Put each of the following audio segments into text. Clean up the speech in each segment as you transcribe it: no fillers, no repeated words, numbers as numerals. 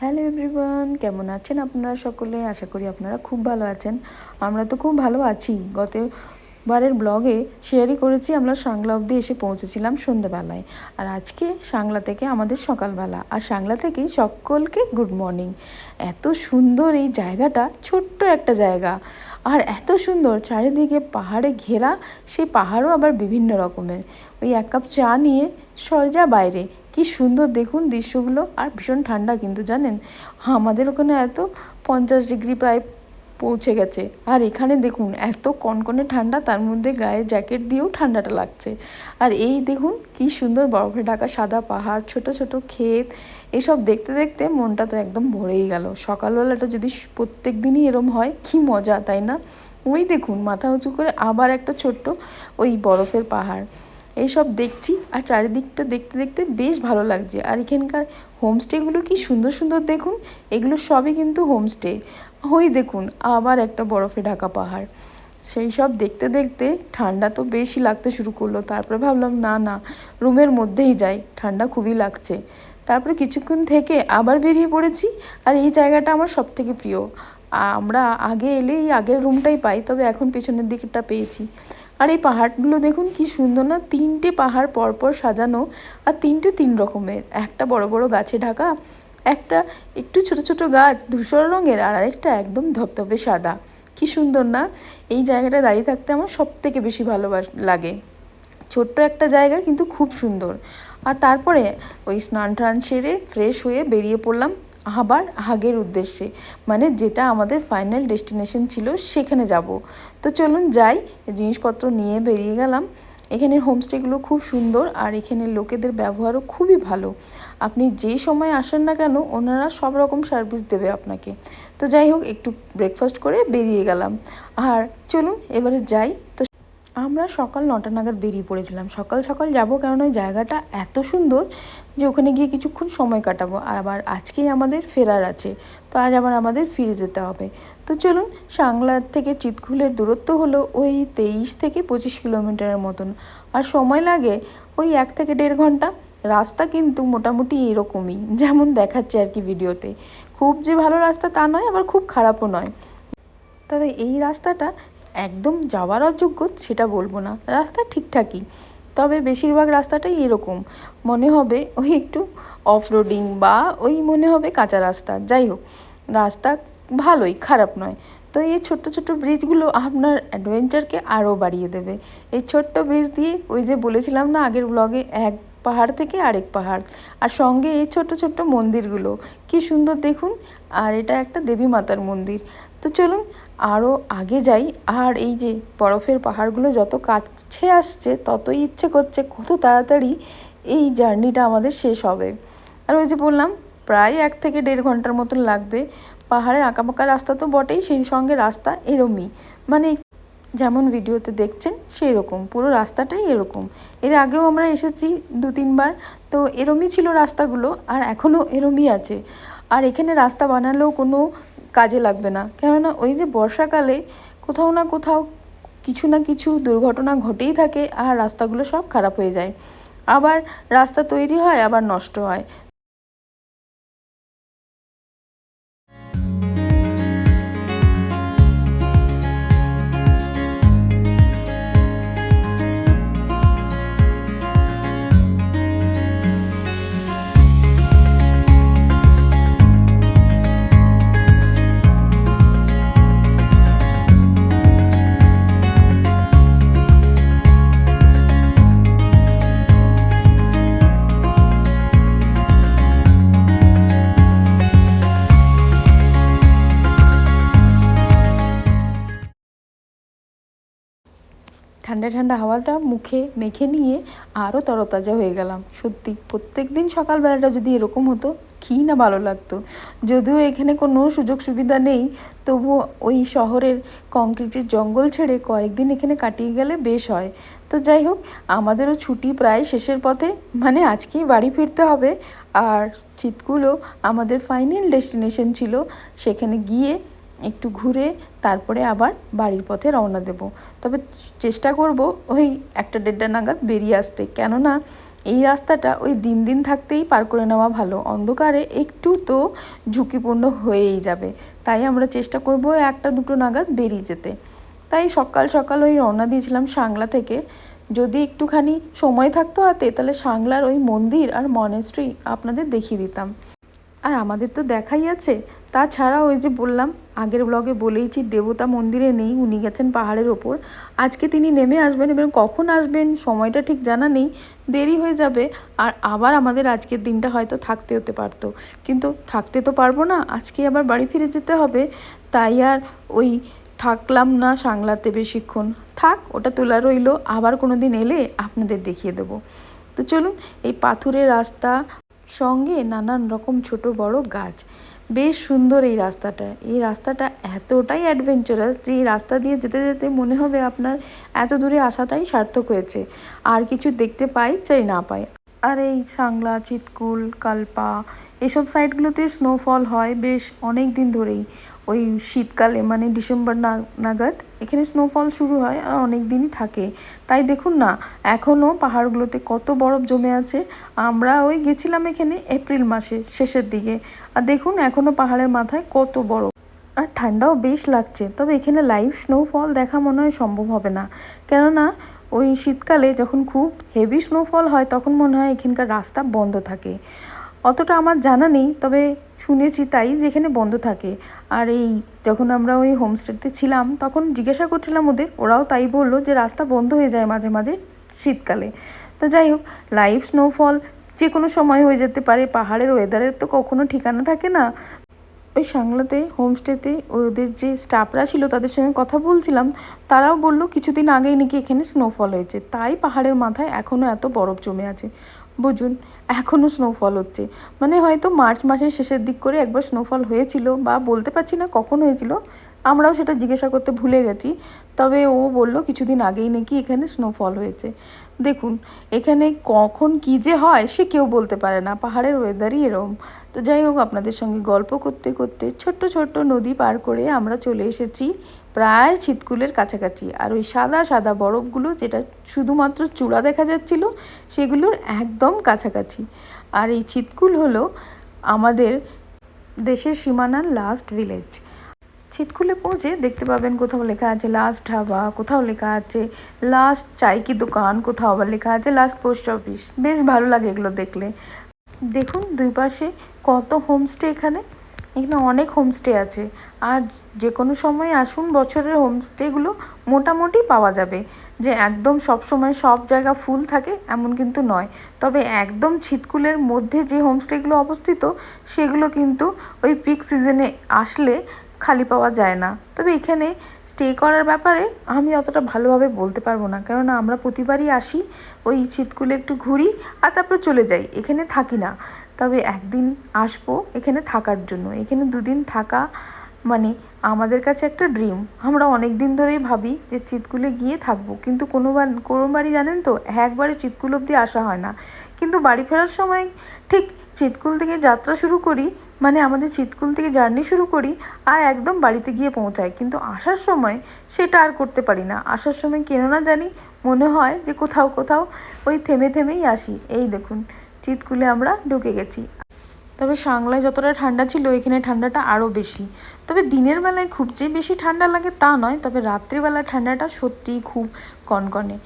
Hello everyone, কেমন আছেন আপনারা সকলে? আশা করি আপনারা খুব ভালো আছেন। আমরা তো খুব ভালো আছি। গতবারের ব্লগে শেয়ারই করেছি আমরা সাংলা অবধি এসে পৌঁছেছিলাম সন্ধ্যেবেলায়। আর আজকে সাংলা থেকে আমাদের সকালবেলা, আর সাংলা থেকেই সকলকে গুড মর্নিং। এত সুন্দর এই জায়গাটা, ছোট্ট একটা জায়গা, আর এত সুন্দর চারিদিকে পাহাড়ে ঘেরা। সেই পাহাড়ও আবার বিভিন্ন রকমের। ওই এক কাপ চা নিয়ে সোজা বাইরে, কি সুন্দর দেখুন দৃশ্যগুলো। আর ভীষণ ঠান্ডা কিন্তু জানেন, আমাদের ওখানে এত 50 ডিগ্রি প্রায় পৌঁছে গেছে, আর এখানে দেখুন এত কনকনে ঠান্ডা, তার মধ্যে গায়ে জ্যাকেট দিয়েও ঠান্ডাটা লাগছে। আর এই দেখুন কি সুন্দর বরফে ঢাকা সাদা পাহাড়, ছোট ছোট ক্ষেত, এসব দেখতে দেখতে মনটা তো একদম ভরেই গেল। সকালবেলাটা যদি প্রত্যেক দিনই এরম হয় কি মজা, তাই না? ওই দেখুন মাথা উঁচু করে আবার একটা ছোট্ট ওই বরফের পাহাড়, এইসব দেখছি আর চারিদিকটা দেখতে দেখতে বেশ ভালো লাগছে। আর এখানকার হোমস্টেগুলো কি সুন্দর সুন্দর দেখুন, এগুলো সবই কিন্তু হোমস্টে। ওই দেখুন আবার একটা বরফে ঢাকা পাহাড়। সেই সব দেখতে দেখতে ঠান্ডা তো বেশি লাগতে শুরু করলো। তারপরে ভাবলাম না না, রুমের মধ্যেই যাই, ঠান্ডা খুবই লাগছে। তারপরে কিছুক্ষণ থেকে আবার বেরিয়ে পড়েছি। আর এই জায়গাটা আমার সব থেকে প্রিয়। আমরা আগে এলে এই আগের রুমটাই পাই, তবে এখন পেছনের দিকটা পেয়েছি। আর এই পাহাড়গুলো দেখুন কি সুন্দর না, 3টে পাহাড় পরপর সাজানো, আর 3টে 3 রকমের। একটা বড় বড় গাছে ঢাকা, একটা একটু ছোট ছোট গাছ ধূসর রঙের, আর আরেকটা একদম ধপধপে সাদা। কি সুন্দর না? এই জায়গাটা দাঁড়িয়ে থাকতে আমার সব থেকে বেশি লাগে। ছোট্ট একটা জায়গা কিন্তু খুব সুন্দর। আর তারপরে ওই স্নান টান সেরে ফ্রেশ হয়ে বেরিয়ে পড়লাম আবার হাগের উদ্দেশ্যে, মানে যেটা আমাদের ফাইনাল ডেস্টিনেশন ছিল সেখানে যাব। তো চলুন যাই, জিনিসপত্র নিয়ে বেরিয়ে গেলাম। এখানের হোমস্টেগুলো খুব সুন্দর, আর এখানের লোকেদের ব্যবহারও খুবই ভালো। আপনি যেই সময় আসেন না কেন, ওনারা সব রকম সার্ভিস দেবে আপনাকে। তো যাই হোক, একটু ব্রেকফাস্ট করে বেরিয়ে গেলাম। আর চলুন এবারে যাই। তো আমরা সকাল 9টা নাগাদ বেরিয়ে পড়েছিলাম। সকাল সকাল যাবো, কারণ ওই জায়গাটা এত সুন্দর যে ওখানে গিয়ে কিছুক্ষণ সময় কাটাবো। আর আবার আজকেই আমাদের ফেরার আছে, তো আজ আবার আমাদের ফিরে যেতে হবে। তো চলুন, সাংলার থেকে চিতকুলের দূরত্ব হলো ওই 23 থেকে 25 কিলোমিটারের মতন। আর সময় লাগে ওই 1 থেকে 1.5 ঘন্টা। রাস্তা কিন্তু মোটামুটি এরকমই যেমন দেখাচ্ছে আর কি ভিডিওতে। খুব যে ভালো রাস্তা তা নয়, আবার খুব খারাপও নয়। তবে এই রাস্তাটা একদম যাওয়ার অযোগ্য সেটা বলবো না, রাস্তা ঠিকঠাকই। তবে বেশিরভাগ রাস্তাটাই এরকম মনে হবে, ওই একটু অফ রোডিং বা ওই মনে হবে কাঁচা রাস্তা। যাই হোক, রাস্তা ভালোই, খারাপ নয়। তো এই ছোট্ট ছোট্ট ব্রিজগুলো আপনার অ্যাডভেঞ্চারকে আরও বাড়িয়ে দেবে। এই ছোট্ট ব্রিজ দিয়ে ওই যে বলেছিলাম না আগের ব্লগে, এক পাহাড় থেকে আরেক পাহাড়, আর সঙ্গে এই ছোট্ট ছোট্ট মন্দিরগুলো কি সুন্দর দেখুন। আর এটা একটা দেবী মাতার মন্দির। তো চলুন আরও আগে যাই। আর এই যে বরফের পাহাড়গুলো যত কাছে আসছে, ততই ইচ্ছে করছে কত তাড়াতাড়ি এই জার্নিটা আমাদের শেষ হবে। আর ওই যে বললাম প্রায় 1 থেকে 1.5 ঘন্টার মতন লাগবে। পাহাড়ের আঁকাবাঁকা রাস্তা তো বটেই, সেই সঙ্গে রাস্তা এরমই, মানে যেমন ভিডিওতে দেখছেন সেই রকম পুরো রাস্তাটাই এরকম। এর আগেও আমরা এসেছি 2-3 বার, তো এরমই ছিল রাস্তাগুলো, আর এখনও এরমই আছে। আর এখানে রাস্তা বানালেও কোনো কাজে লাগবে না, কেননা ওই যে বর্ষাকালে কোথাও না কোথাও কিছু না কিছু দুর্ঘটনা ঘটেই থাকে, আর রাস্তাগুলো সব খারাপ হয়ে যায়। আবার রাস্তা তৈরি হয় আবার নষ্ট হয়। ঠান্ডা ঠান্ডা হাওয়াটা মুখে মেখে নিয়ে আরও তরতাজা হয়ে গেলাম। সত্যি প্রত্যেক দিন সকালবেলাটা যদি এরকম হতো কী না ভালো লাগতো। যদিও এখানে কোনো সুযোগ সুবিধা নেই, তবুও ওই শহরের কংক্রিটের জঙ্গল ছেড়ে কয়েকদিন এখানে কাটিয়ে গেলে বেশ হয়। তো যাই হোক, আমাদেরও ছুটি প্রায় শেষের পথে, মানে আজকেই বাড়ি ফিরতে হবে। আর চিতকুলও আমাদের ফাইনাল ডেস্টিনেশন ছিল, সেখানে গিয়ে একটু ঘুরে তারপরে আবার বাড়ির পথে রওনা দেব। তবে চেষ্টা করব ওই 1টা 1:30টা নাগাদ বেরিয়ে আসতে, কেননা এই রাস্তাটা ওই দিন দিন থাকতেই পার করে নেওয়া ভালো, অন্ধকারে একটু তো ঝুঁকিপূর্ণ হয়েই যাবে। তাই আমরা চেষ্টা করব 1টা-2টো নাগাদ বেরিয়ে যেতে। তাই সকাল সকাল ওই রওনা দিয়েছিলাম সাংলা থেকে। যদি একটুখানি সময় থাকতো হাতে তাহলে সাংলার ওই মন্দির আর মনেস্ট্রি আপনাদের দেখিয়ে দিতাম। আর আমাদের তো দেখাই আছে। তাছাড়া ওই যে বললাম, আগের ব্লগে বলেইছি, দেবতা মন্দিরে নেই, উনি গেছেন পাহাড়ের ওপর। আজকে তিনি নেমে আসবেন এবং কখন আসবেন সময়টা ঠিক জানা নেই, দেরি হয়ে যাবে। আর আবার আমাদের আজকের দিনটা হয়তো থাকতে হতে পারতো, কিন্তু থাকতে তো পারবো না, আজকে আবার বাড়ি ফিরে যেতে হবে। তাই আর ওই থাকলাম না সাংলাতে বেশিক্ষণ। থাক, ওটা তোলা রইলো, আবার কোনো দিন এলে আপনাদের দেখিয়ে দেবো। তো চলুন, এই পাথুরে রাস্তা, সঙ্গে নানান রকম ছোট বড় গাছ, বেশ সুন্দর এই রাস্তাটা। এই রাস্তাটা এতটাই অ্যাডভেঞ্চারাস যে এই রাস্তা দিয়ে যেতে যেতে মনে হবে আপনার এত দূরে আসাটাই সার্থক হয়েছে, আর কিছু দেখতে পাই চাই না পাই। আর এই সাংলা, চিৎকুল, কালপা এসব সাইডগুলোতে স্নোফল হয় বেশ অনেক দিন ধরেই। ওই শীতকালে মানে ডিসেম্বর নাগাদ এখানে স্নোফল শুরু হয় আর অনেক দিনই থাকে। তাই দেখুন না, এখনও পাহাড়গুলোতে কত বরফ জমে আছে। আমরা ওই গেছিলাম এখানে এপ্রিল মাসে শেষের দিকে, আর দেখুন এখনও পাহাড়ের মাথায় কত বরফ। আর ঠান্ডাও বেশ লাগছে। তবে এখানে লাইভ স্নোফল দেখা মনে হয় সম্ভব হবে না, কেননা ওই শীতকালে যখন খুব হেভি স্নোফল হয় তখন মনে হয় এখানকার রাস্তা বন্ধ থাকে। অতটা আমার জানা নেই, তবে শুনেছি তাই যে এখানে বন্ধ থাকে। আর এই যখন আমরা ওই হোমস্টেতে ছিলাম তখন জিজ্ঞাসা করছিলাম ওদের, ওরাও তাই বললো যে রাস্তা বন্ধ হয়ে যায় মাঝে মাঝে শীতকালে। তো যাই হোক, লাইভ স্নোফল যে কোনো সময় হয়ে যেতে পারে, পাহাড়ের ওয়েদারের তো কখনো ঠিকানা থাকে না। ওই সাংলাতে হোমস্টেতে ওদের যে স্টাফরা ছিল তাদের সঙ্গে কথা বলছিলাম, তারাও বললো কিছুদিন আগেই নাকি এখানে স্নোফল হয়েছে, তাই পাহাড়ের মাথায় এখনও এত বরফ জমে আছে। বুঝুন, এখনও স্নোফল হচ্ছে। মানে হয়তো মার্চ মাসের শেষের দিক করে একবার স্নোফল হয়েছিল, বা বলতে পারছি না কখন হয়েছিল, আমরাও সেটা জিজ্ঞাসা করতে ভুলে গেছি। তবে ও বলল কিছুদিন আগেই নাকি এখানে স্নোফল হয়েছে। দেখুন, এখানে কখন কী যে হয় সে কেউ বলতে পারে না, পাহাড়ের ওয়েদারই এরম। তো যাই হোক, আপনাদের সঙ্গে গল্প করতে করতে ছোট্ট ছোট্ট নদী পার করে আমরা চলে এসেছি প্রায় চিৎকুলের কাছাকাছি। আর ওই সাদা সাদা বরফগুলো যেটা শুধুমাত্র চূড়া দেখা যাচ্ছিল, সেগুলোর একদম কাছাকাছি। আর এই চিৎকুল হলো আমাদের দেশের সীমানার লাস্ট ভিলেজ। ছিটকুলে পৌঁছে দেখতে পাবেন কোথাও লেখা আছে লাস্ট ধাবা, কোথাও লেখা আছে লাস্ট চাই কি দোকান, কোথাও আবার লেখা আছে লাস্ট পোস্ট অফিস। বেশ ভালো লাগে এগুলো দেখলে। দেখুন দুই পাশে কত হোমস্টে। এখানে এখানে অনেক হোমস্টে আছে, আর যে কোনো সময় আসুন, বছরের হোমস্টেগুলো মোটামুটি পাওয়া যাবে। যে একদম সব সময় সব জায়গা ফুল থাকে এমন কিন্তু নয়। তবে একদম ছিটকুলের মধ্যে যে হোমস্টেগুলো অবস্থিত সেগুলো কিন্তু ওই পিক সিজনে আসলে খালি পাওয়া যায় না। তবে এখানে স্টে করার ব্যাপারে আমি অতটা ভালোভাবে বলতে পারবো না, কেননা আমরা প্রতিবারই আসি, ওই চিৎকুলে একটু ঘুরি আর তারপর চলে যাই, এখানে থাকি না। তবে একদিন আসবো এখানে থাকার জন্য। এখানে 2 দিন থাকা মানে আমাদের কাছে একটা ড্রিম। আমরা অনেক দিন ধরেই ভাবি যে চিৎকুলে গিয়ে থাকবো, কিন্তু কোনোবারই জানেন তো একবারে চিৎকুল অবধি আসা হয় না। কিন্তু বাড়ি ফেরার সময় ঠিক চিৎকুল থেকে যাত্রা শুরু করি, মানে আমাদের চিৎকুল থেকে জার্নি শুরু করি আর একদম বাড়িতে গিয়ে পৌঁছাই, কিন্তু আসার সময় সেটা আর করতে পারি না। আসার সময় কেন না জানি মনে হয় যে কোথাও কোথাও ওই থেমে থেমেই আসি। এই দেখুন, চিৎকুলে আমরা ঢুকে গেছি। তবে সাংলায় যতটা ঠান্ডা ছিল এখানে ঠান্ডাটা আরও বেশি। তবে দিনের বেলায় খুব যে বেশি ঠান্ডা লাগে তা নয়, তবে রাত্রিবেলায় ঠান্ডাটা সত্যিই খুব কনকনে।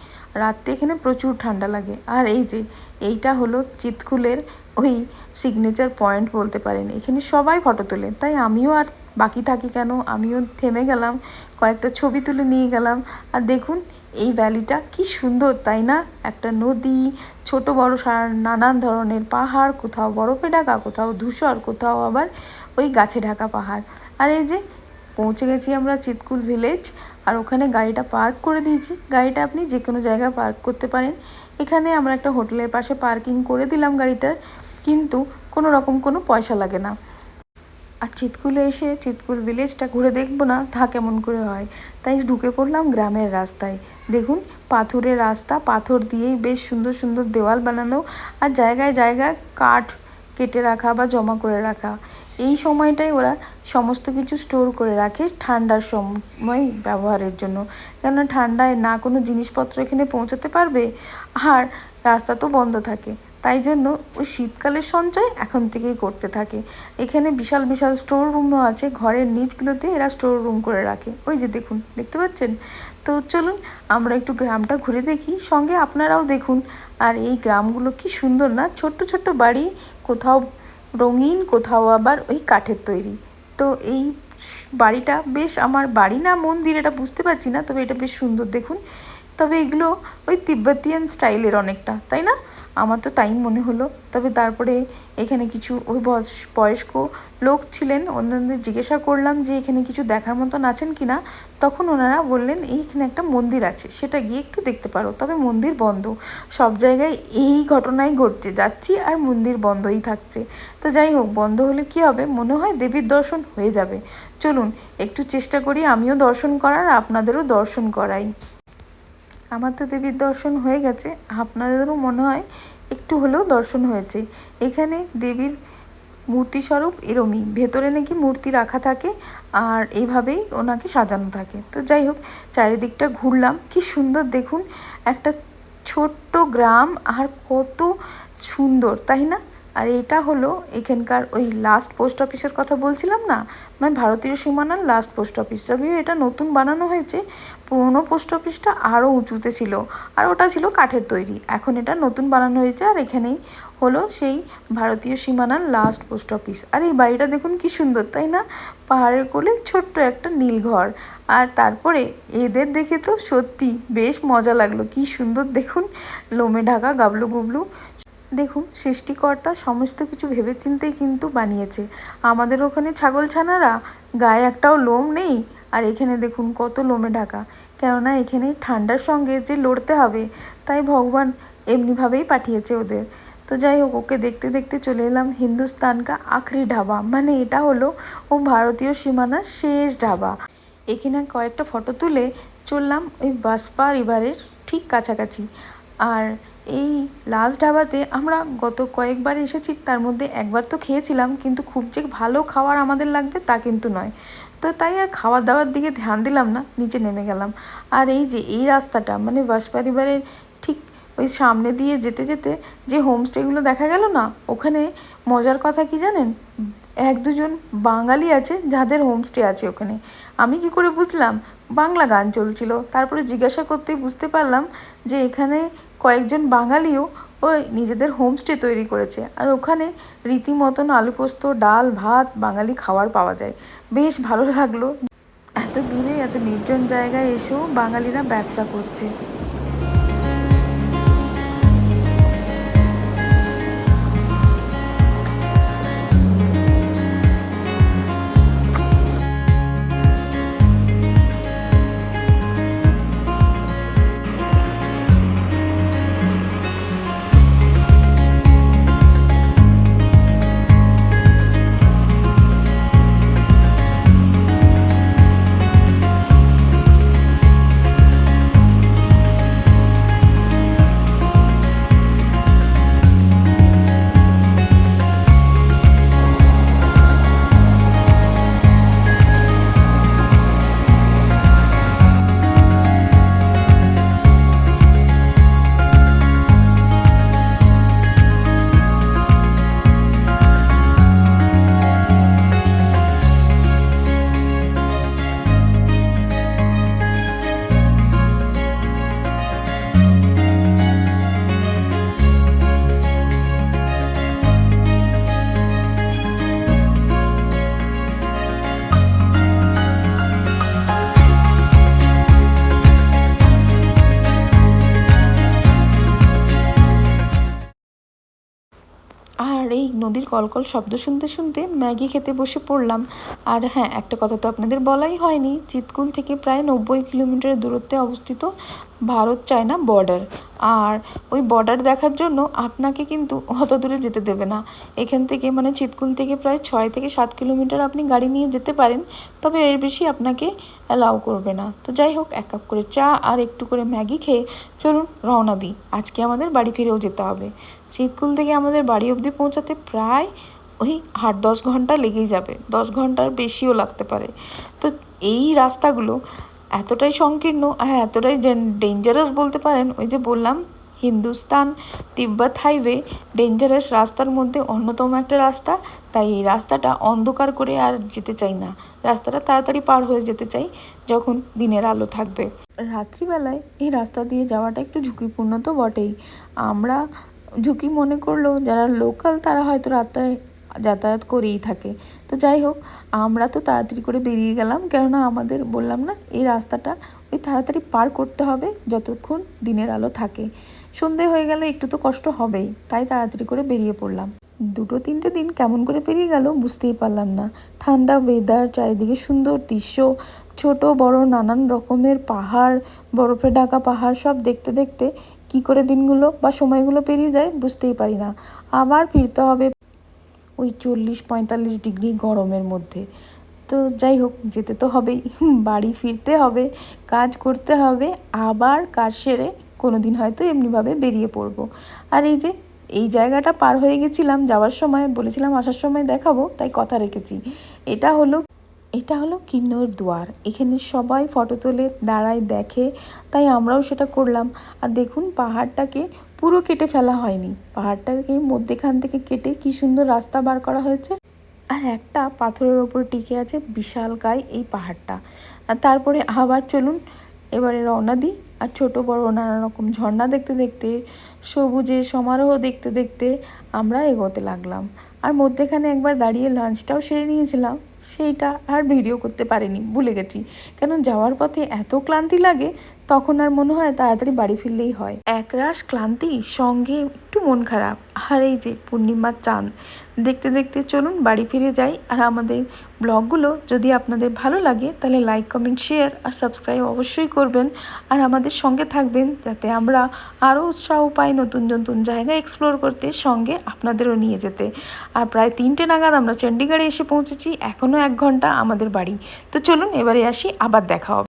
রাত্রে এখানে প্রচুর ঠান্ডা লাগে। আর এই যে এইটা হলো চিৎকুলের ওই সিগনেচার পয়েন্ট বলতে পারেন। এখানে সবাই ফটো তোলে, তাই আমিও আর বাকি থাকি কেন, আমিও থেমে গেলাম, কয়েকটা ছবি তুলে নিয়ে গেলাম। আর দেখুন এই ভ্যালিটা কি সুন্দর, তাই না? একটা নদী, ছোট বড় নানান ধরনের পাহাড়, কোথাও বরফে ঢাকা, কোথাও ধূসর, কোথাও আবার ওই গাছে ঢাকা পাহাড়। আর এই যে পৌঁছে গেছি আমরা চিৎকুল ভিলেজ, আর ওখানে গাড়িটা পার্ক করে দিয়েছি। গাড়িটা আপনি যে কোনো জায়গায় পার্ক করতে পারেন। এখানে আমরা একটা হোটেলের পাশে পার্কিং করে দিলাম গাড়িটার, কিন্তু কোনো রকম কোনো পয়সা লাগে না। আর চিৎকুলে এসে চিৎকুল ভিলেজটা ঘুরে দেখবো না তা কেমন করে হয়, তাই ঢুকে পড়লাম গ্রামের রাস্তায়। দেখুন পাথরের রাস্তা, পাথর দিয়েই বেশ সুন্দর সুন্দর দেওয়াল বানানো, আর জায়গায় জায়গায় কাঠ কেটে রাখা বা জমা করে রাখা। এই সময়টাই ওরা সমস্ত কিছু স্টোর করে রাখে ঠান্ডার সময় ব্যবহারের জন্য, কেননা ঠান্ডায় না কোনো জিনিসপত্র এখানে পৌঁছাতে পারবে, আর রাস্তা তো বন্ধ থাকে, তাই জন্য ওই শীতকালের সঞ্চয় এখন থেকেই করতে থাকে। এখানে বিশাল বিশাল স্টোর রুমও আছে, ঘরের নিচগুলোতে এরা স্টোর রুম করে রাখে। ওই যে দেখুন, দেখতে পাচ্ছেন? তো চলুন আমরা একটু গ্রামটা ঘুরে দেখি, সঙ্গে আপনারাও দেখুন। আর এই গ্রামগুলো কি সুন্দর না, ছোট্ট ছোট্ট বাড়ি, কোথাও রঙিন, কোথাও আবার ওই কাঠের তৈরি। তো এই বাড়িটা বেশ, আমার বাড়ি না মন্দির এটা বুঝতে পারছি না, তবে এটা বেশ সুন্দর দেখুন। তবে এগুলো ওই তিব্বতিয়ান স্টাইলের অনেকটা, তাই না? আমার তো তাই মনে হলো। তবে তারপরে এখানে কিছু ওই বয়স্ক লোক ছিলেন, ওনাদের জিজ্ঞাসা করলাম যে এখানে কিছু দেখার মতন আছেন কি না। তখন ওনারা বললেন এইখানে একটা মন্দির আছে, সেটা গিয়ে একটু দেখতে পারো, তবে মন্দির বন্ধ। সব জায়গায় এই ঘটনাই ঘটছে, যাচ্ছি আর মন্দির বন্ধই থাকছে। তো যাই হোক, বন্ধ হলে কি হবে, মনে হয় দেবীর দর্শন হয়ে যাবে। চলুন একটু চেষ্টা করি আমিও দর্শন করার, আপনাদেরও দর্শন করাই। আমার তো দেবীর দর্শন হয়ে গেছে, আপনাদেরও মনে হয় একটু হলেও দর্শন হয়েছে। এখানে দেবীর মূর্তি স্বরূপ এরমই, ভেতরে নাকি মূর্তি রাখা থাকে আর এইভাবেই ওনাকে সাজানো থাকে। তো যাই হোক, চারিদিকটা ঘুরলাম, কি সুন্দর দেখুন, একটা ছোট্ট গ্রাম, আর কত সুন্দর, তাই না? আর এটা হলো এখানকার ওই লাস্ট পোস্ট অফিসের কথা বলছিলাম না, মানে ভারতীয় সীমানার লাস্ট পোস্ট অফিস। যদিও এটা নতুন বানানো হয়েছে, পুরনো পোস্ট অফিসটা আরও উঁচুতে ছিল, আর ওটা ছিল কাঠের তৈরি। এখন এটা নতুন বানানো হয়েছে, আর এখানেই হলো সেই ভারতীয় সীমানার লাস্ট পোস্ট অফিস। আর এই বাড়িটা দেখুন কি সুন্দর, তাই না? পাহাড়ের কোলে ছোট্ট একটা নীল ঘর। আর তারপরে এদের দেখে তো সত্যি বেশ মজা লাগলো, কি সুন্দর দেখুন, লোমে ঢাকা গাবলু গুবলু। দেখুন, সৃষ্টিকর্তা সমস্ত কিছু ভেবেচিন্তেই কিন্তু বানিয়েছে। আমাদের ওখানে ছাগল ছানারা গায়ে একটাও লোম নেই, আর এখানে দেখুন কত লোমে ঢাকা। কেননা এখানে ঠান্ডার সঙ্গে যে লড়তে হবে, তাই ভগবান এমনিভাবেই পাঠিয়েছে ওদের। তো যাই হোক, ওকে দেখতে দেখতে চলে এলাম হিন্দুস্তান কা আখরি ঢাবা, মানে এটা হলো ও ভারতীয় সীমানার শেষ ঢাবা। এখানে কয়েকটা ফটো তুলে চললাম ওই বাসপা রিভারের ঠিক কাছাকাছি। আর এই লাস্ট ঢাবাতে আমরা গত কয়েকবার এসেছি, তার মধ্যে একবার তো খেয়েছিলাম, কিন্তু খুব যে ভালো খাবার আমাদের লাগবে তা কিন্তু নয়। তো তাই আর খাওয়ার দাওয়ার দিকে ধ্যান দিলাম না, নিচে নেমে গেলাম। আর এই যে এই রাস্তাটা, মানে বাসপা রিভারের ঠিক ওই সামনে দিয়ে যেতে যেতে যে হোমস্টেগুলো দেখা গেল না, ওখানে মজার কথা কি জানেন, এক দুজন বাঙালি আছে যাদের হোমস্টে আছে ওখানে। আমি কি করে বুঝলাম, বাংলা গান চলছিল, তারপরে জিজ্ঞাসা করতেই বুঝতে পারলাম যে এখানে কয়েকজন বাঙালিও ওই নিজেদের হোমস্টে তৈরি করেছে, আর ওখানে রীতিমতন আলু পোস্ত, ডাল ভাত বাঙালি খাবার পাওয়া যায়। বেশ ভালো লাগলো, এত দূরে এত নির্জন জায়গায় এসেও বাঙালিরা ব্যবসা করছে। আর এই নদীর কলকল শব্দ শুনতে শুনতে ম্যাগি খেতে বসে পড়লাম। আর হ্যাঁ, একটা কথা তো আপনাদের বলাই হয়নি, চিতকুল থেকে প্রায় 90 কিলোমিটার দূরত্বে অবস্থিত ভারত চায়না বর্ডার। আর ওই বর্ডার দেখার জন্য আপনাকে কিন্তু অত দূরে যেতে দেবে না। এখান থেকে মানে চিতকুল থেকে প্রায় 6 থেকে 7 কিলোমিটার আপনি গাড়ি নিয়ে যেতে পারেন, তবে এর বেশি আপনাকে অ্যালাউ করবে না। তো যাই হোক, 1 কাপ করে চা আর একটু করে ম্যাগি খেয়ে চলুন রওনা দিই, আজকে আমাদের বাড়ি ফিরেও যেতে হবে। চিতকুল থেকে আমাদের বাড়ি অবধি পৌঁছাতে প্রায় ওই 8-10 ঘন্টা লেগেই যাবে, 10 ঘন্টার বেশিও লাগতে পারে। তো এই রাস্তাগুলো এতটাই সংকীর্ণ আর এতটাই ডেঞ্জারাস বলতে পারেন। ওই যে বললাম হিন্দুস্তান তিব্বত হাইওয়ে ডেঞ্জারাস রাস্তার মধ্যে অন্যতম একটা রাস্তা। তাই এই রাস্তাটা অন্ধকার করে আর যেতে চাই না, রাস্তাটা তাড়াতাড়ি পার হয়ে যেতে চাই যখন দিনের আলো থাকবে। রাত্রিবেলায় এই রাস্তা দিয়ে যাওয়াটা একটু ঝুঁকিপূর্ণ তো বটেই। আমরা ঝুঁকি মনে করলেও যারা লোকাল তারা হয়তো রাস্তায় যাতায়াত করেই থাকে। তো যাই হোক, আমরা তো তাড়াতাড়ি করে বেরিয়ে গেলাম, কেননা আমাদের বললাম না এই রাস্তাটা ওই তাড়াতাড়ি পার করতে হবে যতক্ষণ দিনের আলো থাকে। সন্ধে হয়ে গেলে একটু তো কষ্ট হবেই, তাই তাড়াতাড়ি করে বেরিয়ে পড়লাম। 2-3টে দিন কেমন করে পেরিয়ে গেল বুঝতেই পারলাম না। ঠান্ডা ওয়েদার, চারিদিকে সুন্দর দৃশ্য, ছোট বড় নানান রকমের পাহাড়, বরফে ঢাকা পাহাড়, সব দেখতে দেখতে কি করে দিনগুলো বা সময়গুলো পেরিয়ে যায় বুঝতেই পারি না। আবার ফিরতে হবে ওই 40-45 ডিগ্রি গরমের মধ্যে। তো যাই হোক, যেতে তো হবেই, বাড়ি ফিরতে হবে, কাজ করতে হবে, আবার কাজ সেরে কোনো দিন হয়তো এমনিভাবে বেরিয়ে পড়বো। আর এই জায়গাটা পার হয়ে গেছিলাম যাওয়ার সময়, বলেছিলাম আসার সময় দেখাবো, তাই কথা রেখেছি। এটা হলো কিন্নর দুয়ার। এখানে সবাই ফটো তোলে, দাঁড়ায়, দেখে, তাই আমরাও সেটা করলাম। আর দেখুন, পাহাড়টাকে পুরো কেটে ফেলা হয়নি, পাহাড়টাকে মধ্যেখান থেকে কেটে কি সুন্দর রাস্তা বার করা হয়েছে। আর একটা পাথরের ওপর টিকে আছে বিশালকায় এই পাহাড়টা। আর তারপরে আবার চলুন এবারে রওনা দিই। আর ছোট বড় নানা রকম ঝর্ণা দেখতে দেখতে, সবুজের সমারোহ দেখতে দেখতে আমরা এগোতে লাগলাম। আর মধ্যেখানে একবার দাঁড়িয়ে লাঞ্চটাও সেরে নিয়েছিলাম, সেইটা আর ভিডিও করতে পারিনি, ভুলে গেছি। কেন যাওয়ার পথে এত ক্লান্তি লাগে, তখন আর মনে হয় তাড়াতাড়ি বাড়ি ফিরলেই হয়। একরাশ ক্লান্তি, সঙ্গে একটু মন খারাপ, আর এই যে পূর্ণিমার চাঁদ দেখতে দেখতে চলুন বাড়ি ফিরে যাই। আর আমাদের ব্লগগুলো যদি আপনাদের ভালো লাগে তাহলে লাইক, কমেন্ট, শেয়ার আর সাবস্ক্রাইব অবশ্যই করবেন। আর আমাদের সঙ্গে থাকবেন যাতে আমরা আরও উৎসাহ পাই নতুন নতুন জায়গা এক্সপ্লোর করতে, সঙ্গে আপনাদেরও নিয়ে যেতে। আর প্রায় 3টে নাগাদ আমরা চণ্ডীগড়ে এসে পৌঁছেছি, এখনও 1 ঘন্টা আমাদের বাড়ি। তো চলুন এবারে আসি, আবার দেখা হবে।